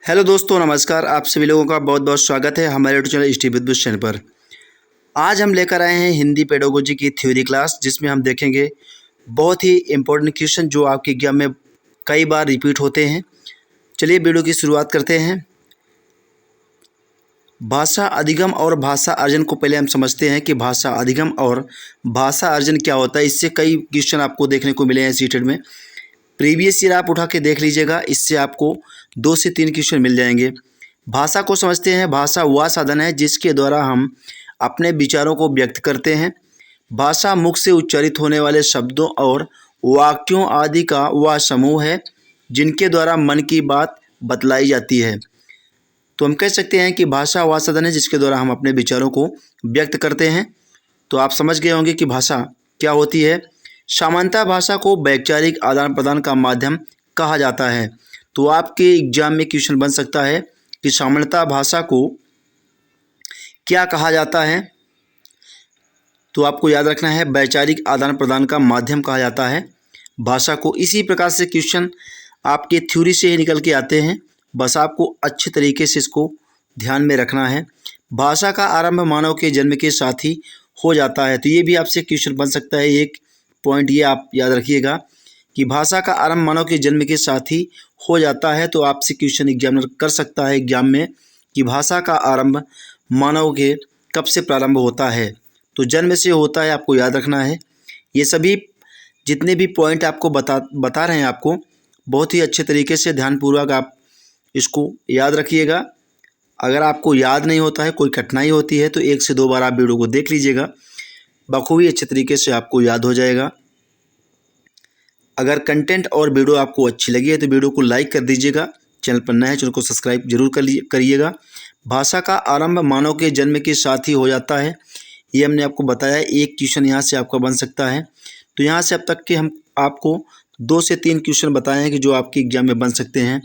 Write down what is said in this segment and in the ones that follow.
Hello दोस्तों, नमस्कार। आप सभी लोगों का बहुत बहुत स्वागत है हमारे YouTube channel study with Bush channel पर। आज हम लेकर आए हैं हिंदी पेडागोजी की थ्योरी क्लास, जिसमें हम देखेंगे बहुत ही इम्पोर्टेंट क्वेश्चन जो आपके एग्जाम में कई बार रिपीट होते हैं। चलिए वीडियो की शुरुआत करते हैं। भाषा अधिगम और भाषा अर्जन को पहले हम समझते हैं कि भाषा अधिगम और भाषा अर्जन क्या होता है। इससे कई क्वेश्चन आपको देखने को मिले हैं सीटेट में। प्रीवियस ईयर आप उठा के देख लीजिएगा, इससे आपको 2 से 3 क्वेश्चन मिल जाएंगे। भाषा को समझते हैं। भाषा वह साधन है जिसके द्वारा हम अपने विचारों को व्यक्त करते हैं। भाषा मुख से उच्चारित होने वाले शब्दों और वाक्यों आदि का वह समूह है जिनके द्वारा मन की बात बतलाई जाती है। तो हम कह सकते हैं कि भाषा वह साधन है जिसके द्वारा हम अपने विचारों को व्यक्त करते हैं। तो आप समझ गए होंगे कि भाषा क्या होती है। सामान्यतः भाषा को वैचारिक आदान प्रदान का माध्यम कहा जाता है। तो आपके एग्जाम में क्वेश्चन बन सकता है कि सामान्यतः भाषा को क्या कहा जाता है। तो आपको याद रखना है, वैचारिक आदान प्रदान का माध्यम कहा जाता है भाषा को। इसी प्रकार से क्वेश्चन आपके थ्योरी से ही निकल के आते हैं, बस आपको अच्छे तरीके से इसको ध्यान में रखना है। भाषा का आरंभ मानव के जन्म के साथ ही हो जाता है। तो ये भी आपसे क्वेश्चन बन सकता है। एक पॉइंट ये आप याद रखिएगा कि भाषा का आरंभ मानव के जन्म के साथ ही हो जाता है। तो आपसे क्वेश्चन एग्जामिनर कर सकता है एग्जाम में कि भाषा का आरंभ मानव के कब से प्रारंभ होता है। तो जन्म से होता है, आपको याद रखना है। ये सभी जितने भी पॉइंट आपको बता रहे हैं, आपको बहुत ही अच्छे तरीके से ध्यानपूर्वक आप इसको याद रखिएगा। अगर आपको याद नहीं होता है, कोई कठिनाई होती है, तो 1 से 2 बार आप वीडियो को देख लीजिएगा, बखूबी अच्छे तरीके से आपको याद हो जाएगा। अगर कंटेंट और वीडियो आपको अच्छी लगी है तो वीडियो को लाइक कर दीजिएगा। चैनल पर नए हैं, चैनल को सब्सक्राइब जरूर करिएगा। भाषा का आरंभ मानव के जन्म के साथ ही हो जाता है, ये हमने आपको बताया। एक क्वेश्चन यहाँ से आपका बन सकता है। तो यहाँ से अब तक के हम आपको 2 से 3 क्वेश्चन बताए हैं कि जो आपके एग्जाम में बन सकते हैं।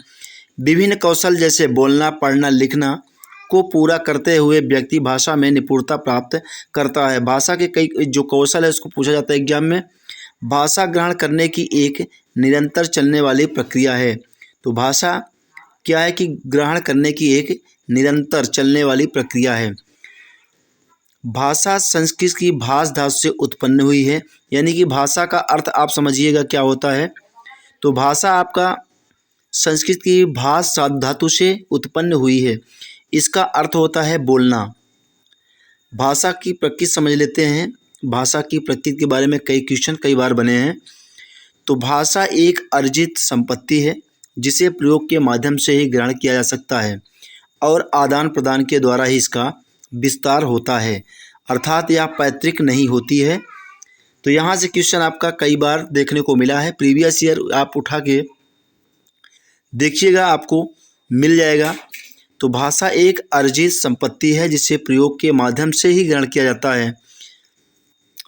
विभिन्न कौशल जैसे बोलना, पढ़ना, लिखना को पूरा करते हुए व्यक्ति भाषा में निपुणता प्राप्त करता है। भाषा के कई जो कौशल है उसको पूछा जाता है एग्जाम में। भाषा ग्रहण करने की एक निरंतर चलने वाली प्रक्रिया है। तो भाषा क्या है कि ग्रहण करने की एक निरंतर चलने वाली प्रक्रिया है। भाषा संस्कृत की भाष धातु से उत्पन्न हुई है। यानी कि भाषा का अर्थ आप समझिएगा क्या होता है। तो भाषा आपका संस्कृत की भाष धातु से उत्पन्न हुई है। इसका अर्थ होता है बोलना। भाषा की प्रकृति समझ लेते हैं। भाषा की प्रकृति के बारे में कई क्वेश्चन कई बार बने हैं। तो भाषा एक अर्जित संपत्ति है जिसे प्रयोग के माध्यम से ही ग्रहण किया जा सकता है और आदान प्रदान के द्वारा ही इसका विस्तार होता है, अर्थात यह पैतृक नहीं होती है। तो यहाँ से क्वेश्चन आपका कई बार देखने को मिला है। प्रीवियस ईयर आप उठा के देखिएगा, आपको मिल जाएगा। तो भाषा एक अर्जित संपत्ति है जिसे प्रयोग के माध्यम से ही ग्रहण किया जाता है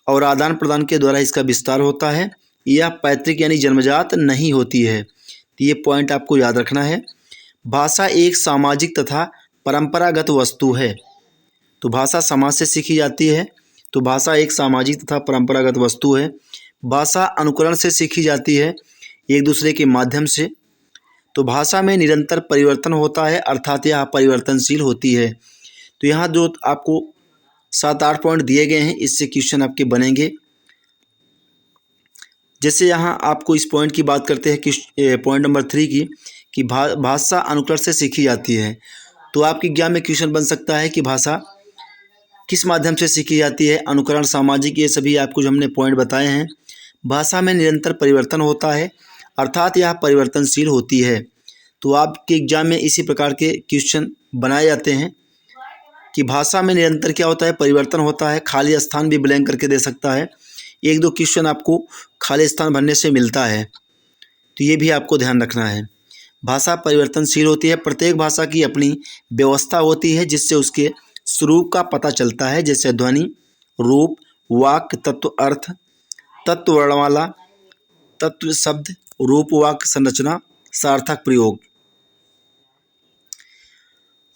और आदान प्रदान के द्वारा इसका विस्तार होता है। यह पैतृक यानी जन्मजात नहीं होती है। तो ये पॉइंट आपको याद रखना है। भाषा एक सामाजिक तथा परंपरागत वस्तु है। तो भाषा समाज से सीखी जाती है। तो भाषा एक सामाजिक तथा परंपरागत वस्तु है। भाषा अनुकरण से सीखी जाती है, एक दूसरे के माध्यम से। तो भाषा में निरंतर परिवर्तन होता है, अर्थात यह परिवर्तनशील होती है। तो यहाँ जो आपको 7-8 पॉइंट दिए गए हैं, इससे क्वेश्चन आपके बनेंगे। जैसे यहाँ आपको इस पॉइंट की बात करते हैं कि पॉइंट नंबर 3 की कि भाषा अनुकरण से सीखी जाती है। तो आपके एग्जाम में क्वेश्चन बन सकता है कि भाषा किस माध्यम से सीखी जाती है, अनुकरण, सामाजिक, ये सभी आपको जो हमने पॉइंट बताए हैं। भाषा में निरंतर परिवर्तन होता है, अर्थात यह परिवर्तनशील होती है। तो आपके एग्जाम में इसी प्रकार के क्वेश्चन बनाए जाते हैं कि भाषा में निरंतर क्या होता है, परिवर्तन होता है। खाली स्थान भी ब्लैंक करके दे सकता है। 1-2 क्वेश्चन आपको खाली स्थान भरने से मिलता है, तो ये भी आपको ध्यान रखना है। भाषा परिवर्तनशील होती है। प्रत्येक भाषा की अपनी व्यवस्था होती है जिससे उसके स्वरूप का पता चलता है, जैसे ध्वनि, रूप, वाक्य, तत्व, अर्थ, तत्व वर्णमाला, तत्व शब्द, रूप, वाक्य संरचना, सार्थक प्रयोग।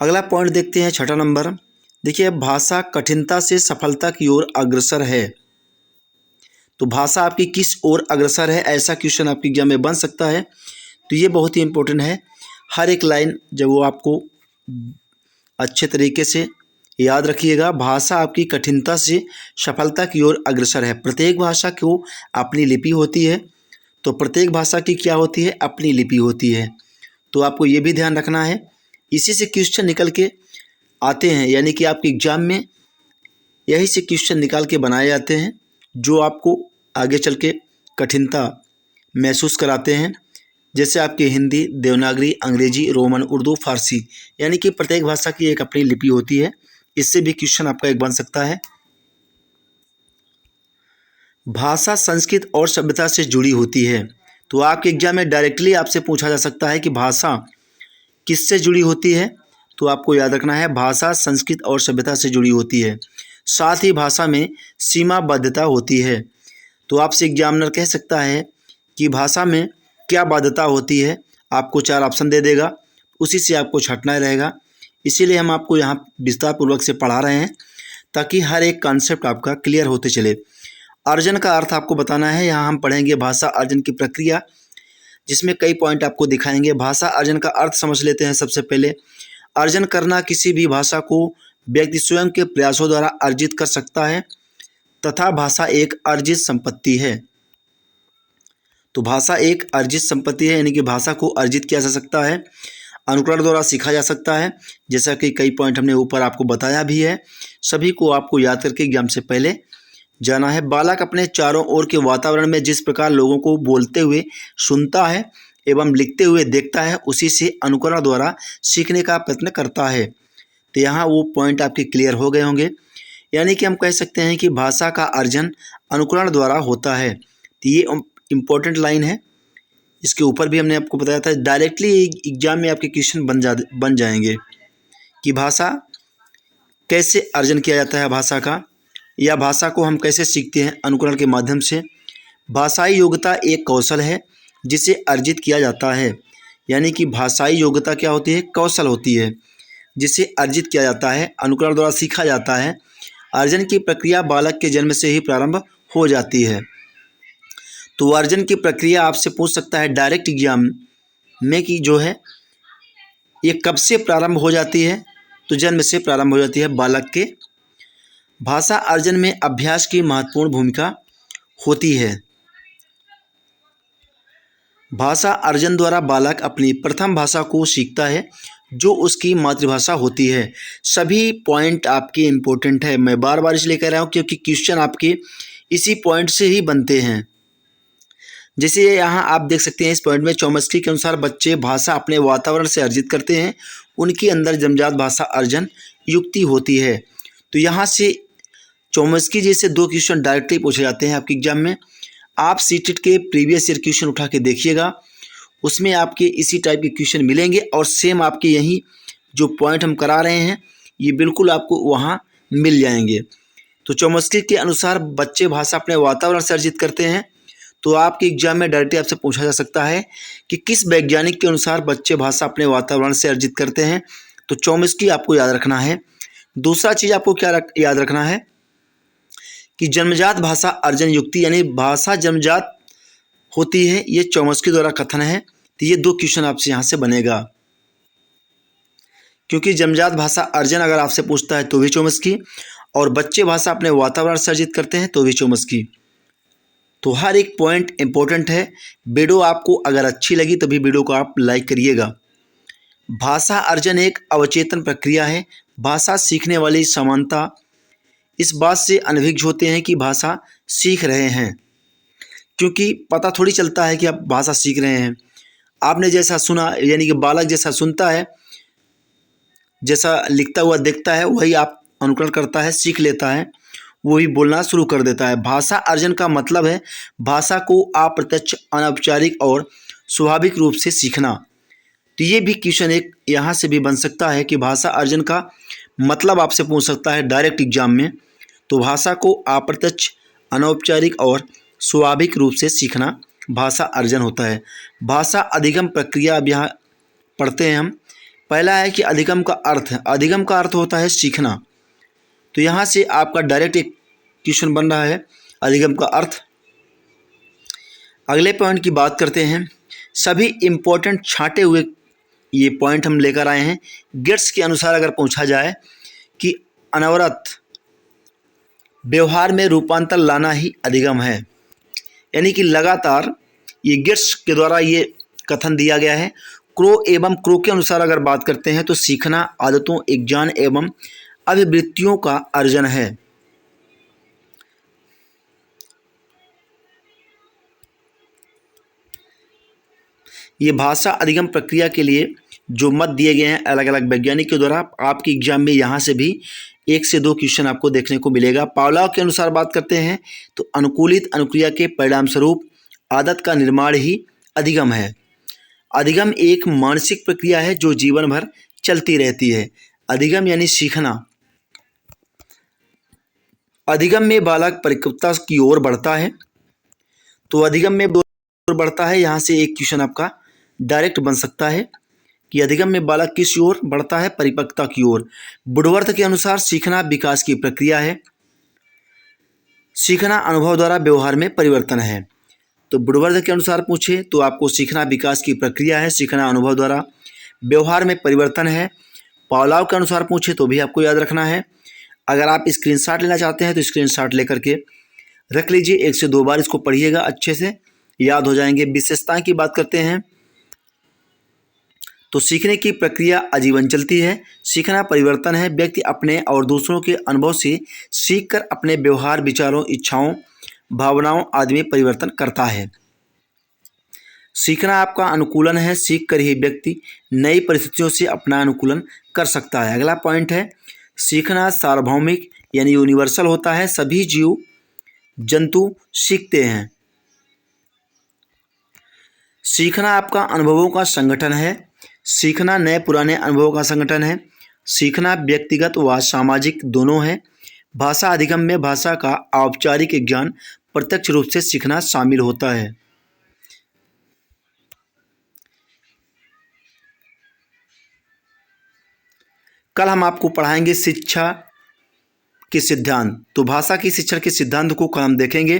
अगला पॉइंट देखते हैं, 6ठा नंबर। देखिए, भाषा कठिनता से सफलता की ओर अग्रसर है। तो भाषा आपकी किस ओर अग्रसर है, ऐसा क्वेश्चन आपके एग्जाम में बन सकता है। तो ये बहुत ही इंपॉर्टेंट है। हर एक लाइन जब वो आपको अच्छे तरीके से याद रखिएगा। भाषा आपकी कठिनता से सफलता की ओर अग्रसर है। प्रत्येक भाषा को अपनी लिपि होती है, तो प्रत्येक भाषा की क्या होती है, अपनी लिपि होती है। तो आपको ये भी ध्यान रखना है। इसी से क्वेश्चन निकल के आते हैं, यानी कि आपके एग्जाम में यही से क्वेश्चन निकाल के बनाए जाते हैं जो आपको आगे चल के कठिनता महसूस कराते हैं। जैसे आपकी हिंदी, देवनागरी, अंग्रेजी, रोमन, उर्दू, फारसी, यानी कि प्रत्येक भाषा की एक अपनी लिपि होती है। इससे भी क्वेश्चन आपका एक बन सकता है। भाषा संस्कृत और सभ्यता से जुड़ी होती है। तो आपके एग्जाम में डायरेक्टली आपसे पूछा जा सकता है कि भाषा किससे जुड़ी होती है। तो आपको याद रखना है, भाषा संस्कृत और सभ्यता से जुड़ी होती है। साथ ही भाषा में सीमाबद्धता होती है। तो आपसे एग्जामिनर कह सकता है कि भाषा में क्या बाध्यता होती है, आपको 4 ऑप्शन दे देगा, उसी से आपको छँटना रहेगा। इसीलिए हम आपको यहाँ विस्तार पूर्वक से पढ़ा रहे हैं ताकि हर एक कॉन्सेप्ट आपका क्लियर होते चले। अर्जन का अर्थ आपको बताना है। यहाँ हम पढ़ेंगे भाषा अर्जन की प्रक्रिया, जिसमें कई पॉइंट आपको दिखाएंगे। भाषा अर्जन का अर्थ समझ लेते हैं। सबसे पहले, अर्जन करना, किसी भी भाषा को व्यक्ति स्वयं के प्रयासों द्वारा अर्जित कर सकता है तथा भाषा एक अर्जित संपत्ति है। तो भाषा एक अर्जित संपत्ति है, यानी कि भाषा को अर्जित किया जा सकता है, अनुकरण द्वारा सीखा जा सकता है। जैसा कि कई पॉइंट हमने ऊपर आपको बताया भी है, सभी को आपको याद करके एग्जाम से पहले जाना है। बालक अपने चारों ओर के वातावरण में जिस प्रकार लोगों को बोलते हुए सुनता है एवं लिखते हुए देखता है, उसी से अनुकरण द्वारा सीखने का प्रयत्न करता है। तो यहाँ वो पॉइंट आपके क्लियर हो गए होंगे। यानी कि हम कह सकते हैं कि भाषा का अर्जन अनुकरण द्वारा होता है। तो ये इम्पोर्टेंट लाइन है। इसके ऊपर भी हमने आपको बताया था, डायरेक्टली एग्जाम में आपके क्वेश्चन बन जाएंगे कि भाषा कैसे अर्जन किया जाता है भाषा का, या भाषा को हम कैसे सीखते हैं अनुकरण के माध्यम से। भाषाई योग्यता एक कौशल है जिसे अर्जित किया जाता है। यानी कि भाषाई योग्यता क्या होती है, कौशल होती है जिसे अर्जित किया जाता है, अनुकरण द्वारा सीखा जाता है। अर्जन की प्रक्रिया बालक के जन्म से ही प्रारंभ हो जाती है। तो अर्जन की प्रक्रिया आपसे पूछ सकता है डायरेक्ट एग्जाम में कि जो है ये कब से प्रारंभ हो जाती है। तो जन्म से प्रारंभ हो जाती है बालक के। भाषा अर्जन में अभ्यास की महत्वपूर्ण भूमिका होती है। भाषा अर्जन द्वारा बालक अपनी प्रथम भाषा को सीखता है जो उसकी मातृभाषा होती है। सभी पॉइंट आपके इम्पोर्टेंट है। मैं बार बार इसलिए कह रहा हूँ क्योंकि क्वेश्चन आपके इसी पॉइंट से ही बनते हैं। जैसे यहाँ आप देख सकते हैं इस पॉइंट में, चौमस्की के अनुसार बच्चे भाषा अपने वातावरण से अर्जित करते हैं, उनके अंदर जन्मजात भाषा अर्जन युक्ति होती है। तो यहाँ से चौमस्की जैसे 2 क्वेश्चन डायरेक्टली पूछे जाते हैं आपके एग्जाम में। आप सीटेट के प्रीवियस ईयर क्वेश्चन उठा के देखिएगा, उसमें आपके इसी टाइप के क्वेश्चन मिलेंगे और सेम आपके यही जो पॉइंट हम करा रहे हैं ये बिल्कुल आपको वहाँ मिल जाएंगे। तो चौमस्की के अनुसार बच्चे भाषा अपने वातावरण से अर्जित करते हैं। तो आपके एग्जाम में डायरेक्टली आपसे पूछा जा सकता है कि किस वैज्ञानिक के अनुसार बच्चे भाषा अपने वातावरण से अर्जित करते हैं। तो चौमस्की आपको याद रखना है। दूसरा चीज़ आपको क्या याद रखना है कि जन्मजात भाषा अर्जन युक्ति, यानी भाषा जन्मजात होती है, ये चौमस्की द्वारा कथन है। तो ये 2 क्वेश्चन आपसे यहाँ से बनेगा, क्योंकि जन्मजात भाषा अर्जन अगर आपसे पूछता है तो भी चौमस्की, और बच्चे भाषा अपने वातावरण से अर्जित करते हैं तो भी चौमस्की। तो हर एक पॉइंट इंपॉर्टेंट है। वीडियो आपको अगर अच्छी लगी तभी वीडियो को आप लाइक करिएगा। भाषा अर्जन एक अवचेतन प्रक्रिया है। भाषा सीखने वाली समानता इस बात से अनभिज्ञ होते हैं कि भाषा सीख रहे हैं, क्योंकि पता थोड़ी चलता है कि आप भाषा सीख रहे हैं। आपने जैसा सुना, यानी कि बालक जैसा सुनता है, जैसा लिखता हुआ देखता है, वही आप अनुकरण करता है, सीख लेता है, वही बोलना शुरू कर देता है। भाषा अर्जन का मतलब है भाषा को अप्रत्यक्ष, अनौपचारिक और स्वाभाविक रूप से सीखना। तो ये भी क्वेश्चन एक यहाँ से भी बन सकता है कि भाषा अर्जन का मतलब आपसे पूछ सकता है डायरेक्ट एग्जाम में। तो भाषा को अप्रत्यक्ष, अनौपचारिक और स्वाभाविक रूप से सीखना भाषा अर्जन होता है। भाषा अधिगम प्रक्रिया अब यहाँ पढ़ते हैं हम। पहला है कि अधिगम का अर्थ है। अधिगम का अर्थ होता है सीखना। तो यहाँ से आपका डायरेक्ट एक क्वेश्चन बन रहा है अधिगम का अर्थ। अगले पॉइंट की बात करते हैं। सभी इम्पोर्टेंट छांटे हुए ये पॉइंट हम लेकर आए हैं। गेट्स के अनुसार अगर पूछा जाए कि अनवरत व्यवहार में रूपांतर लाना ही अधिगम है, यानी कि लगातार, ये गेट्स के द्वारा ये कथन दिया गया है। क्रो के अनुसार अगर बात करते हैं तो सीखना आदतों, एक ज्ञान एवं अभिवृत्तियों का अर्जन है। ये भाषा अधिगम प्रक्रिया के लिए जो मत दिए गए हैं अलग अलग वैज्ञानिक के द्वारा, आपके एग्जाम में यहाँ से भी 1 से 2 क्वेश्चन आपको देखने को मिलेगा। पावलोव के अनुसार बात करते हैं तो अनुकूलित अनुक्रिया के परिणाम स्वरूप आदत का निर्माण ही अधिगम है। अधिगम एक मानसिक प्रक्रिया है जो जीवन भर चलती रहती है। अधिगम यानी सीखना। अधिगम में बालक परिपक्वता की ओर बढ़ता है, तो अधिगम में बढ़ता है, यहाँ से एक क्वेश्चन आपका डायरेक्ट बन सकता है कि अधिगम में बालक किस ओर बढ़ता है, परिपक्वता की ओर। वुडवर्थ के अनुसार सीखना विकास की प्रक्रिया है। सीखना अनुभव द्वारा व्यवहार में परिवर्तन है। तो वुडवर्थ के अनुसार पूछे तो आपको सीखना विकास की प्रक्रिया है, सीखना अनुभव द्वारा व्यवहार में परिवर्तन है। पावलोव के अनुसार पूछे तो भी आपको याद रखना है। अगर आप स्क्रीनशॉट लेना चाहते हैं तो स्क्रीनशॉट लेकर के रख लीजिए, 1 से 2 बार इसको पढ़िएगा, अच्छे से याद हो जाएंगे। विशेषताएं की बात करते हैं तो सीखने की प्रक्रिया आजीवन चलती है। सीखना परिवर्तन है। व्यक्ति अपने और दूसरों के अनुभव से सीखकर अपने व्यवहार, विचारों, इच्छाओं, भावनाओं आदि में परिवर्तन करता है। सीखना आपका अनुकूलन है। सीख कर ही व्यक्ति नई परिस्थितियों से अपना अनुकूलन कर सकता है। अगला पॉइंट है सीखना सार्वभौमिक यानी यूनिवर्सल होता है। सभी जीव जंतु सीखते हैं। सीखना आपका अनुभवों का संगठन है। सीखना नए पुराने अनुभवों का संगठन है। सीखना व्यक्तिगत व सामाजिक दोनों है। भाषा अधिगम में भाषा का औपचारिक ज्ञान प्रत्यक्ष रूप से सीखना शामिल होता है। कल हम आपको पढ़ाएंगे शिक्षा के सिद्धांत, तो भाषा की शिक्षण के सिद्धांत को कल हम देखेंगे।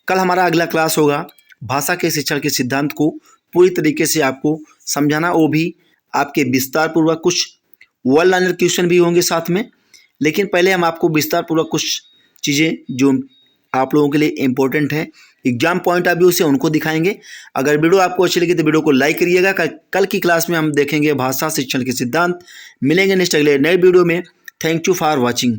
कल हमारा अगला क्लास होगा भाषा के शिक्षण के सिद्धांत को पूरी तरीके से आपको समझाना, वो भी आपके विस्तार पूर्वक। कुछ वन लाइनर क्वेश्चन भी होंगे साथ में, लेकिन पहले हम आपको विस्तार पूर्वक कुछ चीज़ें जो आप लोगों के लिए इम्पोर्टेंट हैं, एग्जाम पॉइंट ऑफ व्यू से, उनको दिखाएंगे। अगर वीडियो आपको अच्छी लगी तो वीडियो को लाइक करिएगा। कल की क्लास में हम देखेंगे भाषा शिक्षण के सिद्धांत। मिलेंगे नेक्स्ट अगले नए वीडियो में। Thank you for watching.